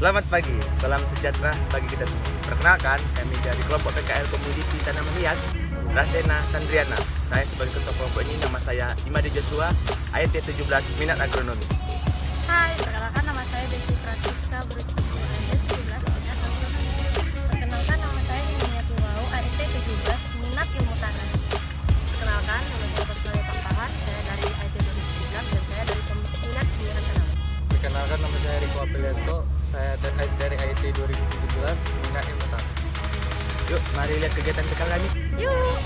Selamat pagi, salam sejahtera bagi kita semua. Perkenalkan, kami dari kelompok PKL Komoditi Tanaman Hias, Rasena Sandriana. Saya sebagai ketua kelompok ini, nama saya Imade Joshua, INT 17, minat agronomi. Hai, perkenalkan nama saya Desi Pratiska, berusia INT 17, minat agronomi. Perkenalkan nama saya Himiati Wau, INT 17, minat ilmu tanah. Perkenalkan nama saya Pascalia Pakpahan, saya dari INT 2017 dan saya dari minat pilihan tanaman. Perkenalkan nama saya Riko Apelianto, saya dari IT 2017, minat ilmu tanah. Yuk, mari lihat kegiatan PKL kami. Yuk!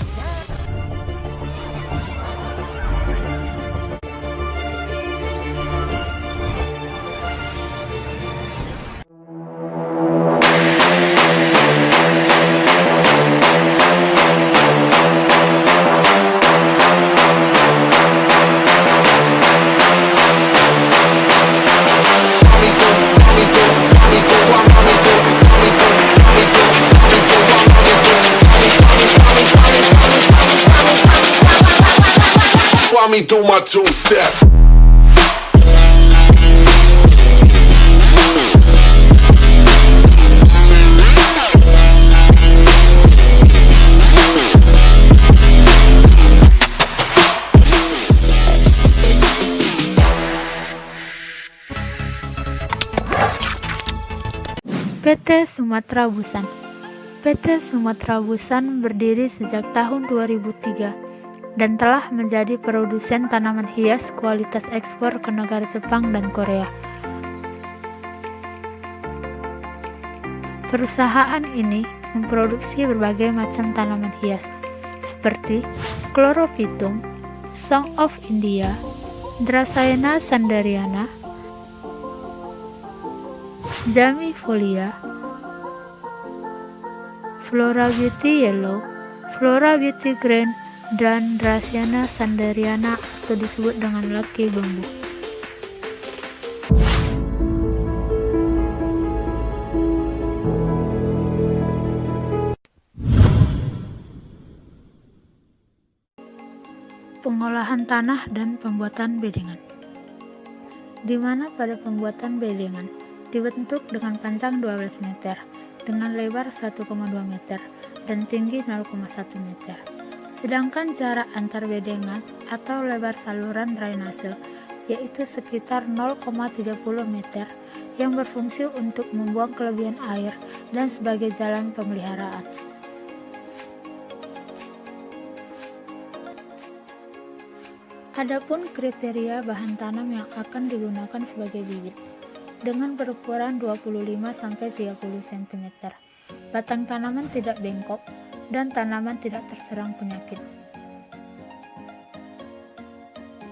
Want me do my two-step. PT Sumatera Busan. PT Sumatera Busan berdiri sejak tahun 2003 dan telah menjadi produsen tanaman hias kualitas ekspor ke negara Jepang dan Korea. Perusahaan ini memproduksi berbagai macam tanaman hias seperti Chlorophytum, Song of India, Dracaena sanderiana, Jamifolia, Flora Beauty Yellow, Flora Beauty Green, dan Dracaena sanderiana atau disebut dengan laki bambu. Pengolahan tanah dan pembuatan bedengan. Di mana pada pembuatan bedengan dibentuk dengan panjang 12 meter, dengan lebar 1,2 meter, dan tinggi 0,1 meter. Sedangkan jarak antar bedengan atau lebar saluran drainase yaitu sekitar 0,30 meter yang berfungsi untuk membuang kelebihan air dan sebagai jalan pemeliharaan. Adapun kriteria bahan tanam yang akan digunakan sebagai bibit dengan berukuran 25-30 cm. Batang tanaman tidak bengkok dan tanaman tidak terserang penyakit.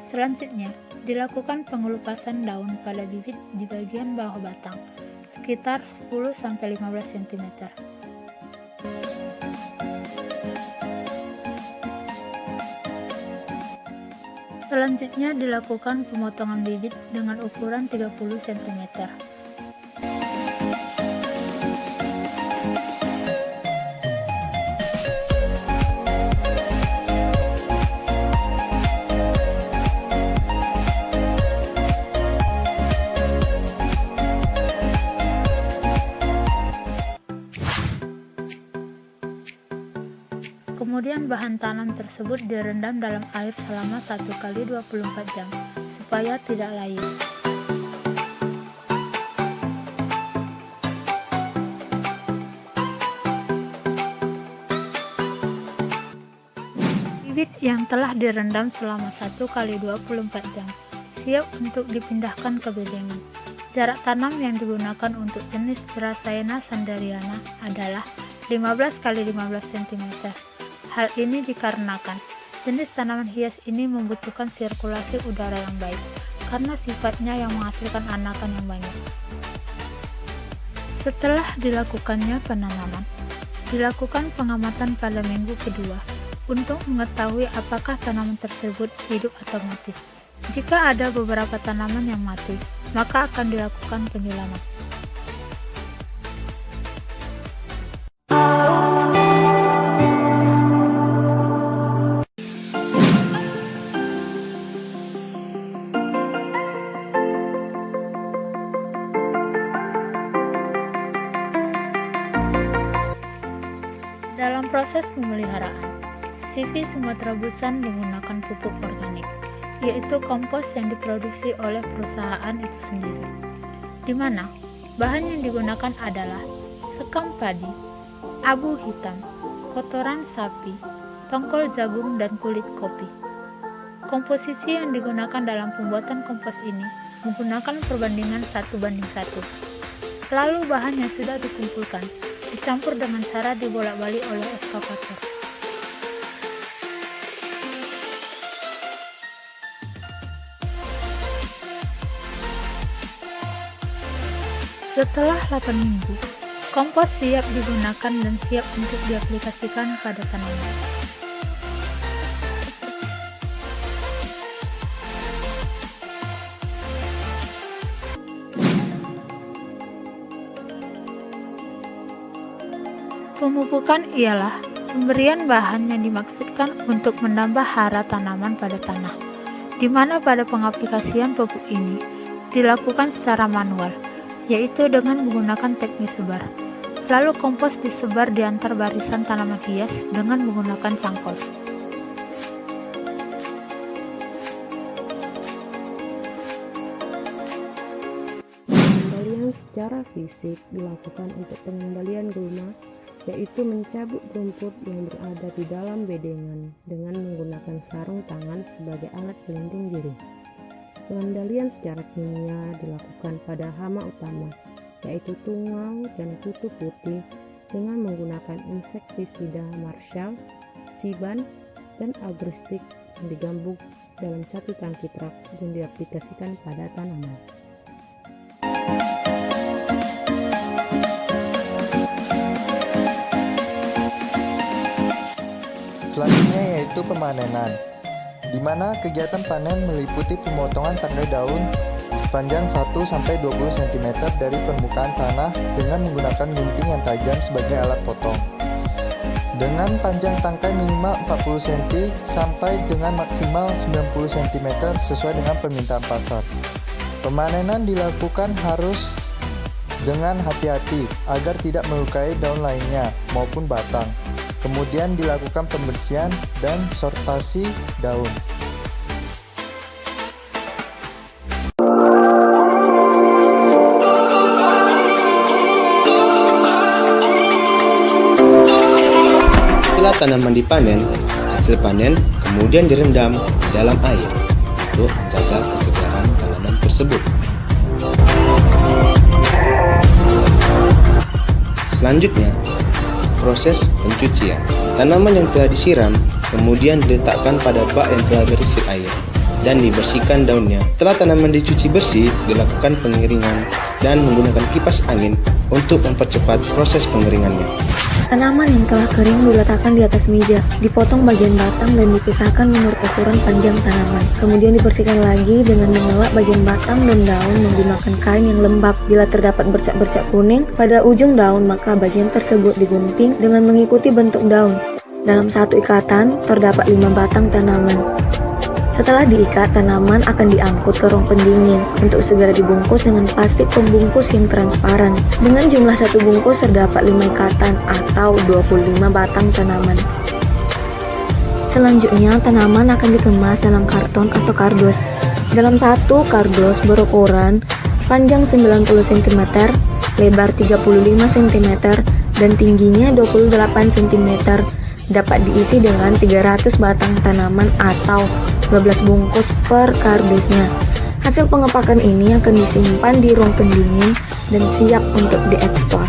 Selanjutnya, dilakukan pengelupasan daun pada bibit di bagian bawah batang, sekitar 10-15 cm. Selanjutnya dilakukan pemotongan bibit dengan ukuran 30 cm. Kemudian bahan tanam tersebut direndam dalam air selama 1 kali 24 jam supaya tidak layu. Bibit yang telah direndam selama 1 kali 24 jam siap untuk dipindahkan ke bedengan. Jarak tanam yang digunakan untuk jenis Dracaena sanderiana adalah 15 kali 15 cm. Hal ini dikarenakan jenis tanaman hias ini membutuhkan sirkulasi udara yang baik karena sifatnya yang menghasilkan anakan yang banyak. Setelah dilakukannya penanaman, dilakukan pengamatan pada minggu kedua untuk mengetahui apakah tanaman tersebut hidup atau mati. Jika ada beberapa tanaman yang mati, maka akan dilakukan penyiraman. Proses pemeliharaan. CV Sumatera Busan menggunakan pupuk organik, yaitu kompos yang diproduksi oleh perusahaan itu sendiri, di mana bahan yang digunakan adalah sekam padi, abu hitam, kotoran sapi, tongkol jagung, dan kulit kopi. Komposisi yang digunakan dalam pembuatan kompos ini menggunakan perbandingan 1:1. Lalu bahan yang sudah dikumpulkan dicampur dengan cara dibolak-balik oleh eskavator. Setelah 8 minggu, kompos siap digunakan dan siap untuk diaplikasikan pada tanaman. Pemupukan ialah pemberian bahan yang dimaksudkan untuk menambah hara tanaman pada tanah, di mana pada pengaplikasian pupuk ini dilakukan secara manual, yaitu dengan menggunakan teknik sebar. Lalu kompos disebar di antar barisan tanaman hias dengan menggunakan cangkol. Pengembalian secara fisik dilakukan untuk pengembalian gulma, yaitu mencabut rumput yang berada di dalam bedengan dengan menggunakan sarung tangan sebagai alat pelindung diri. Pengendalian secara kimia dilakukan pada hama utama, yaitu tungau dan kutu putih, dengan menggunakan insektisida Marshall, Siban, dan Agristic yang digabung dalam satu tangki truk dan diaplikasikan pada tanaman. Selanjutnya yaitu pemanenan, di mana kegiatan panen meliputi pemotongan tangkai daun sepanjang 1-20 cm dari permukaan tanah dengan menggunakan gunting yang tajam sebagai alat potong. Dengan panjang tangkai minimal 40 cm sampai dengan maksimal 90 cm sesuai dengan permintaan pasar. Pemanenan dilakukan harus dengan hati-hati agar tidak melukai daun lainnya maupun batang. Kemudian dilakukan pembersihan dan sortasi daun. Setelah tanaman dipanen, hasil panen kemudian direndam dalam air untuk menjaga kesegaran tanaman tersebut. Selanjutnya, proses pencucian. Tanaman yang telah disiram kemudian diletakkan pada bak yang telah berisi air dan dibersihkan daunnya. Setelah tanaman dicuci bersih, dilakukan pengeringan dan menggunakan kipas angin untuk mempercepat proses pengeringannya. Tanaman yang telah kering diletakkan di atas meja, dipotong bagian batang dan dipisahkan menurut ukuran panjang tanaman. Kemudian dibersihkan lagi dengan mengelak bagian batang dan daun menggunakan kain yang lembab. Bila terdapat bercak-bercak kuning pada ujung daun, maka bagian tersebut digunting dengan mengikuti bentuk daun. Dalam satu ikatan terdapat 5 batang tanaman. Setelah diikat, tanaman akan diangkut ke ruang pendingin untuk segera dibungkus dengan plastik pembungkus yang transparan. Dengan jumlah satu bungkus terdapat 5 ikatan atau 25 batang tanaman. Selanjutnya, tanaman akan dikemas dalam karton atau kardus. Dalam satu kardus berukuran panjang 90 cm, lebar 35 cm, dan tingginya 28 cm, dapat diisi dengan 300 batang tanaman atau 12 bungkus per kardusnya. Hasil pengepakan ini akan disimpan di ruang pendingin dan siap untuk diekspor.